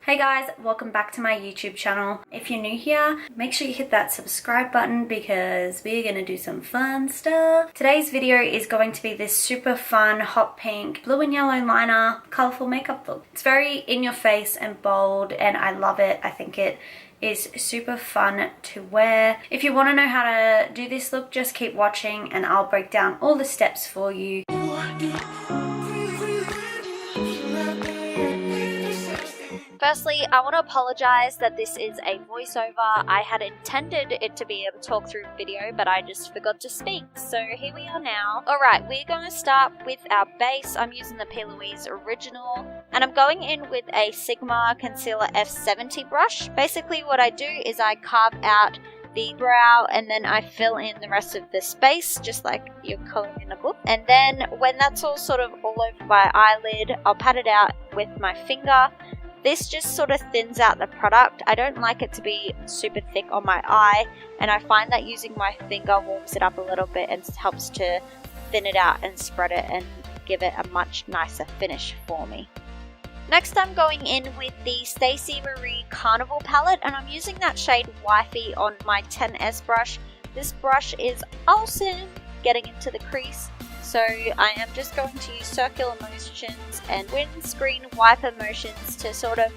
Hey guys, welcome back to my YouTube channel. If you're new here, make sure you hit that subscribe button because we're gonna do some fun stuff. Today's video is going to be this super fun hot pink blue and yellow liner colourful makeup look. It's very in your face and bold and I love it. I think it is super fun to wear. If you want to know how to do this look, just keep watching and I'll break down all the steps for you. Firstly, I want to apologize that this is a voiceover. I had intended it to be a talk through video, but I just forgot to speak. So here we are now. Alright, we're going to start with our base. I'm using the Plouise Original, and I'm going in with a Sigma Concealer F70 brush. Basically what I do is I carve out the brow and then I fill in the rest of the space, just like you're colouring in a book. And then when that's all sort of all over my eyelid, I'll pat it out with my finger. This just sort of thins out the product. I don't like it to be super thick on my eye, and I find that using my finger warms it up a little bit and helps to thin it out and spread it and give it a much nicer finish for me. Next, I'm going in with the Stacey Marie Carnival palette, and I'm using that shade Wifey on my 10S brush. This brush is awesome getting into the crease. So I am just going to use circular motions and windscreen wiper motions to sort of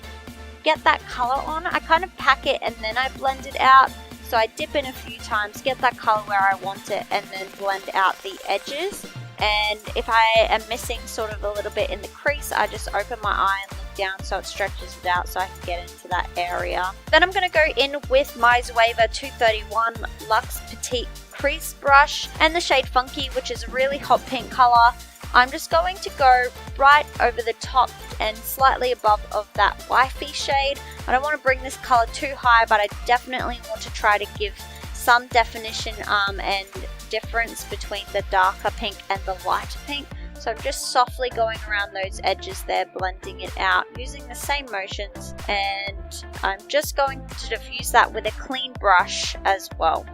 get that colour on. I kind of pack it and then I blend it out. So I dip in a few times, get that colour where I want it, and then blend out the edges. And if I am missing sort of a little bit in the crease, I just open my eye and look down so it stretches it out so I can get into that area. Then I'm going to go in with my Zoeva 231 Luxe Petite Crease brush and the shade Funky, which is a really hot pink colour. I'm just going to go right over the top and slightly above of that Wifey shade. I don't want to bring this colour too high, but I definitely want to try to give some definition and difference between the darker pink and the lighter pink. So I'm just softly going around those edges there, blending it out using the same motions, and I'm just going to diffuse that with a clean brush as well.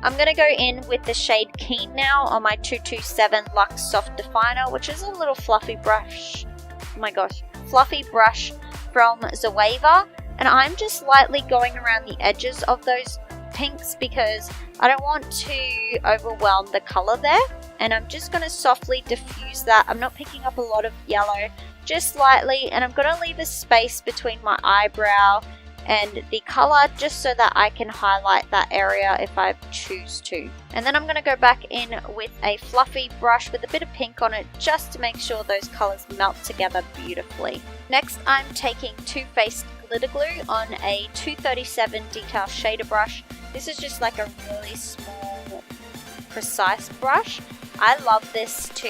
I'm going to go in with the shade Keen now on my 227 Luxe Soft Definer, which is a little fluffy brush. Oh my gosh, fluffy brush from Zoeva, and I'm just lightly going around the edges of those pinks because I don't want to overwhelm the colour there, and I'm just going to softly diffuse that. I'm not picking up a lot of yellow, just slightly, and I'm going to leave a space between my eyebrow and the colour just so that I can highlight that area if I choose to. And then I'm going to go back in with a fluffy brush with a bit of pink on it just to make sure those colours melt together beautifully. Next, I'm taking Too Faced Glitter Glue on a 237 Detail Shader brush. This is just like a really small, precise brush. I love this to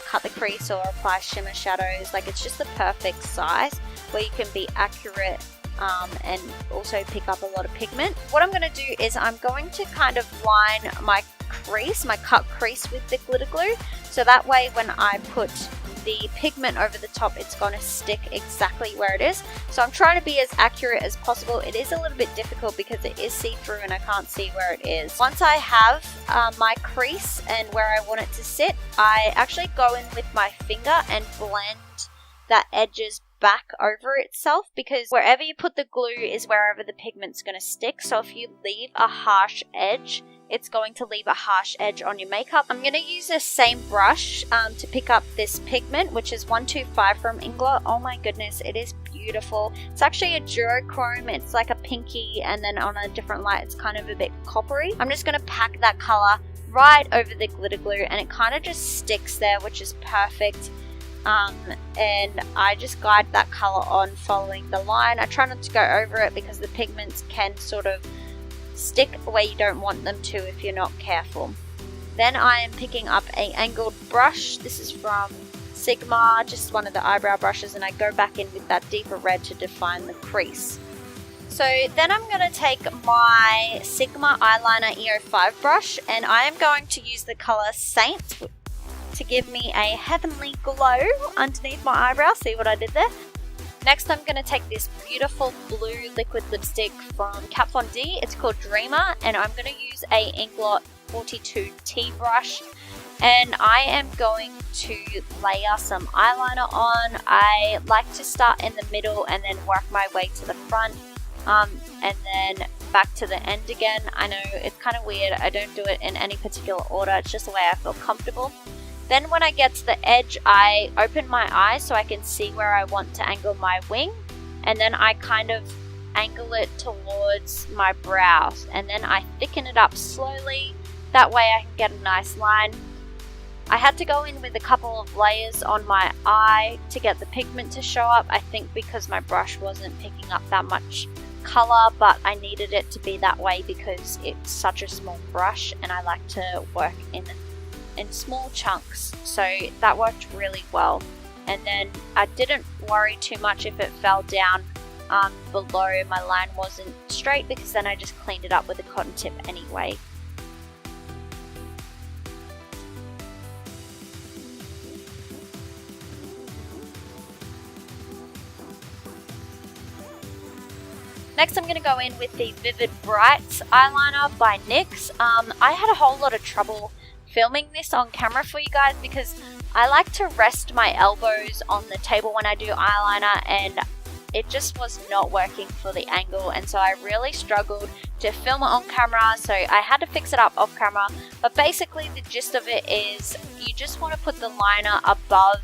cut the crease or apply shimmer shadows. Like, it's just the perfect size where you can be accurate and also pick up a lot of pigment. What I'm going to do is I'm going to kind of line my crease, my cut crease with the glitter glue, so that way when I put the pigment over the top, it's going to stick exactly where it is. So I'm trying to be as accurate as possible. It is a little bit difficult because it is see-through and I can't see where it is. Once I have my crease and where I want it to sit, I actually go in with my finger and blend that edges back over itself, because wherever you put the glue is wherever the pigment's going to stick. So if you leave a harsh edge, it's going to leave a harsh edge on your makeup. I'm going to use the same brush to pick up this pigment, which is 125 from Inglot. Oh my goodness, it is beautiful. It's actually a duochrome. It's like a pinky, and then on a different light it's kind of a bit coppery. I'm just going to pack that color right over the glitter glue, and it kind of just sticks there, which is perfect. And I just guide that color on following the line. I try not to go over it because the pigments can sort of stick where you don't want them to if you're not careful. Then I am picking up an angled brush. This is from Sigma, just one of the eyebrow brushes, and I go back in with that deeper red to define the crease. So then I'm going to take my Sigma eyeliner EO5 brush, and I am going to use the color Saint to give me a heavenly glow underneath my eyebrow. See what I did there? Next, I'm going to take this beautiful blue liquid lipstick from Kat Von D. It's called Dreamer, and I'm going to use a Inglot 42T brush And I am going to layer some eyeliner on. I like to start in the middle and then work my way to the front, and then back to the end again. I know it's kind of weird. I don't do it in any particular order. It's just the way I feel comfortable. Then when I get to the edge, I open my eye so I can see where I want to angle my wing. And then I kind of angle it towards my brows. And then I thicken it up slowly. That way I can get a nice line. I had to go in with a couple of layers on my eye to get the pigment to show up. I think because my brush wasn't picking up that much color, but I needed it to be that way because it's such a small brush and I like to work in small chunks, so that worked really well. And then I didn't worry too much if it fell down below my line wasn't straight, because then I just cleaned it up with a cotton tip anyway. Next I'm going to go in with the Vivid Brights eyeliner by NYX. I had a whole lot of trouble filming this on camera for you guys because I like to rest my elbows on the table when I do eyeliner, and it just was not working for the angle, and so I really struggled to film it on camera, so I had to fix it up off camera. But basically the gist of it is you just want to put the liner above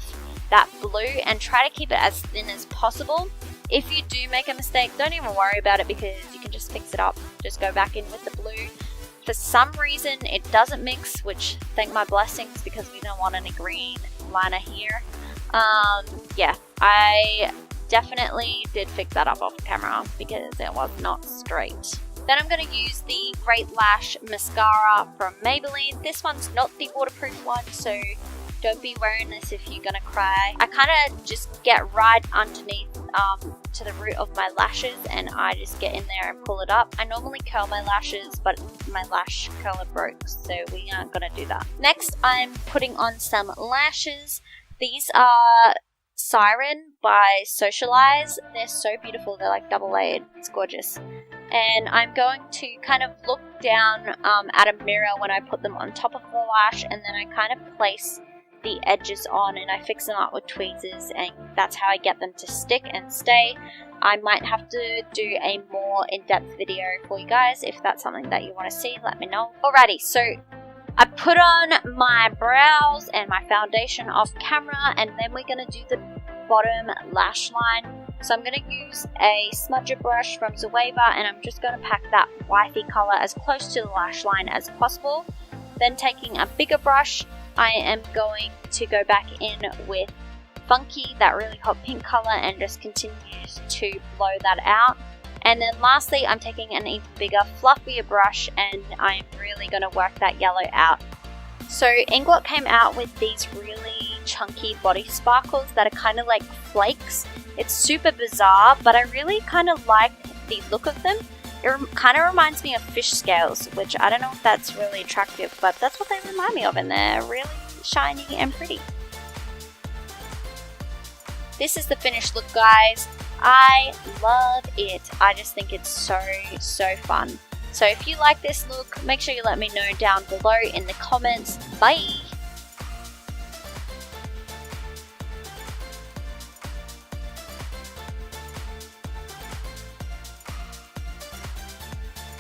that blue and try to keep it as thin as possible. If you do make a mistake, don't even worry about it because you can just fix it up. Just go back in with the blue. For some reason it doesn't mix, which thank my blessings because we don't want any green liner here. Yeah, I definitely did fix that up off camera because it was not straight. Then I'm going to use the Great Lash Mascara from Maybelline. This one's not the waterproof one, so don't be wearing this if you're gonna cry. I kind of just get right underneath to the root of my lashes, and I just get in there and pull it up. I normally curl my lashes, but my lash curler broke, so we aren't gonna do that. Next, I'm putting on some lashes. These are Siren by Socialeyes. They're so beautiful. They're like double layered. It's gorgeous. And I'm going to kind of look down at a mirror when I put them on top of the lash, and then I kind of place the edges on and I fix them up with tweezers, and that's how I get them to stick and stay. I might have to do a more in-depth video for you guys. If that's something that you want to see, let me know. Alrighty, so I put on my brows and my foundation off camera, and then we're going to do the bottom lash line. So I'm going to use a smudger brush from Zoeva, and I'm just going to pack that wifey color as close to the lash line as possible. Then taking a bigger brush, I am going to go back in with Funky, that really hot pink color, and just continue to blow that out. And then lastly, I'm taking an even bigger, fluffier brush, and I'm really going to work that yellow out. So Inglot came out with these really chunky body sparkles that are kind of like flakes. It's super bizarre, but I really kind of like the look of them. It kind of reminds me of fish scales, which I don't know if that's really attractive, but that's what they remind me of, and they're really shiny and pretty. This is the finished look, guys. I love it. I just think it's so fun. So if you like this look, make sure you let me know down below in the comments. Bye!